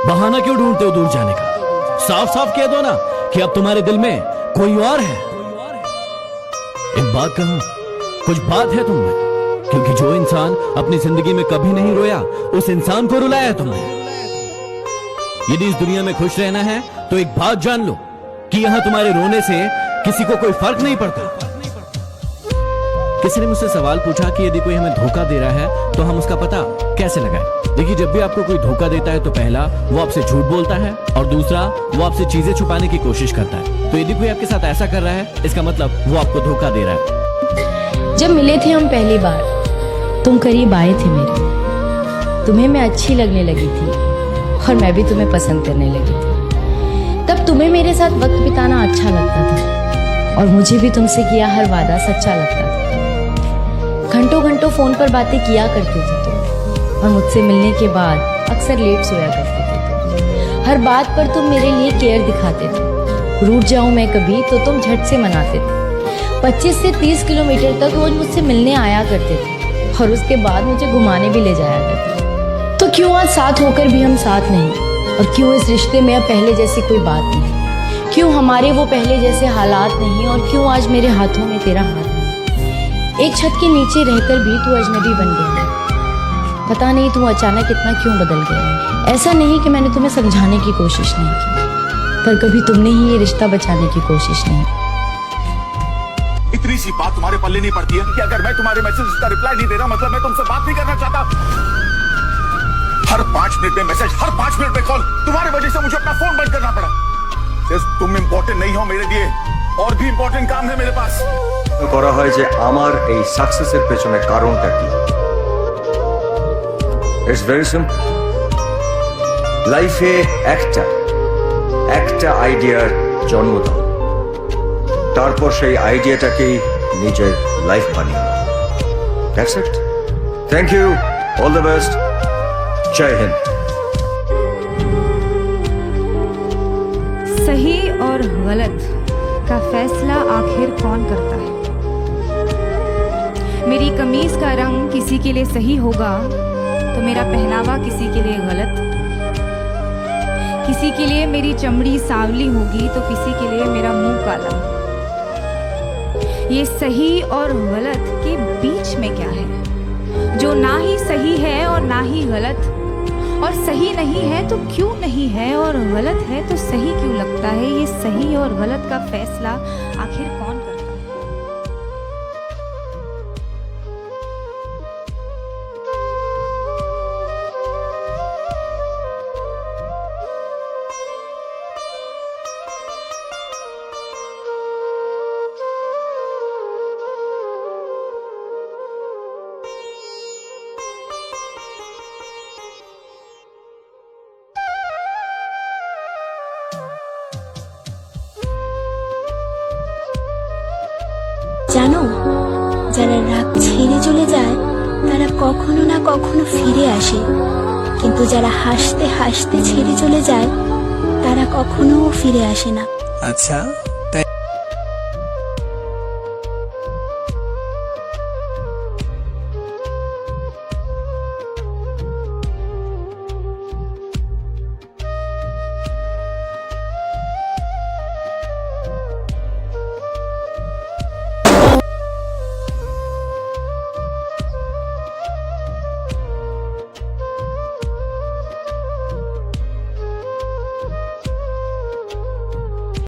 बहाना क्यों ढूंढते हो दूर जाने का? साफ साफ कह दो ना कि अब तुम्हारे दिल में कोई और है। एक बात कहूं, कुछ बात है तुमने, क्योंकि जो इंसान अपनी जिंदगी में कभी नहीं रोया, उस इंसान को रुलाया तुमने। यदि इस दुनिया में खुश रहना है तो एक बात जान लो कि यहां तुम्हारे रोने से किसी को कोई फर्क नहीं पड़ता। किसी ने मुझसे सवाल पूछा कि यदि कोई हमें धोखा दे रहा है तो हम उसका पता कैसे लगाएं? देखिए, जब भी आपको कोई धोखा देता है तो पहला वो आपसे झूठ बोलता है और दूसरा वो आपसे चीजें छुपाने की कोशिश करता है। तो यदि कोई आपके साथ ऐसा कर रहा है, इसका मतलब वो आपको धोखा दे रहा है। जब मिले थे हम पहली बार, तुम करीब आए थे मेरे, तुम्हें मैं अच्छी लगने लगी थी और मैं भी तुम्हें पसंद करने लगी थी। तब तुम्हें मेरे साथ वक्त बिताना अच्छा लगता था और मुझे भी तुमसे किया हर वादा सच्चा लगता था। घंटों घंटों फोन पर बातें किया करते थे तुम और मुझसे मिलने के बाद अक्सर लेट सोया करते थे। हर बात पर तुम मेरे लिए केयर दिखाते थे। रूठ जाऊं मैं कभी तो तुम झट से मनाते थे। 25 से 30 किलोमीटर तक रोज मुझसे मिलने आया करते थे और उसके बाद मुझे घुमाने भी ले जाया करते थे। तो क्यों आज साथ होकर भी हम साथ नहीं, और क्यों इस रिश्ते में अब पहले जैसी कोई बात नहीं? क्यों हमारे वो पहले जैसे हालात नहीं, और क्यों आज मेरे हाथों में तेरा हाथ नहीं? एक छत के नीचे रहकर भी तू अजनबी बन गया। पता नहीं तू अचानक इतना क्यों बदल गया। ऐसा नहीं कि मैंने तुम्हें समझाने की कोशिश नहीं की, पर कभी तुमने ही ये रिश्ता बचाने की कोशिश नहीं। इतनी सी बात तुम्हारे पल्ले नहीं पड़ती है कि अगर मैं तुम्हारे मैसेज का रिप्लाई नहीं दे रहा, मतलब मैं तुमसे बात नहीं करना चाहता। हर 5 मिनट में मैसेज, हर 5 मिनट में कॉल, तुम्हारी वजह से मुझे अपना फोन बंद करना पड़ा। सिर्फ तुम इम्पोर्टेंट नहीं हो मेरे लिए, और भी इम्पोर्टेंट काम है मेरे पास। করা হয় যে আমার এই সাকসেসের পেছনে কারণটা কি? It's very simple. লাইফে একটা আইডিয়ার জন্ম দাও, তারপর সেই আইডিয়াটাকেই নিজের লাইফ বানিয়ে নাও। That's it. Thank you, all the best, জয় হিন্দ। सही और गलत का फैसला आखिर कौन करता है? मेरी कमीज का रंग किसी के लिए सही होगा तो मेरा पहनावा किसी के लिए गलत। किसी के लिए मेरी चमड़ी सांवली होगी तो किसी के लिए मेरा मुंह काला। ये सही और गलत के बीच में क्या है, जो ना ही सही है और ना ही गलत? और सही नहीं है तो क्यों नहीं है, और गलत है तो सही क्यों लगता है? ये सही और गलत का फैसला आखिर कौन करता है? জানো, যারা রাগ ছেড়ে চলে যায় তারা কখনো না কখনো ফিরে আসে, কিন্তু যারা হাসতে হাসতে ছেড়ে চলে যায় তারা কখনো ফিরে আসে না। আচ্ছা।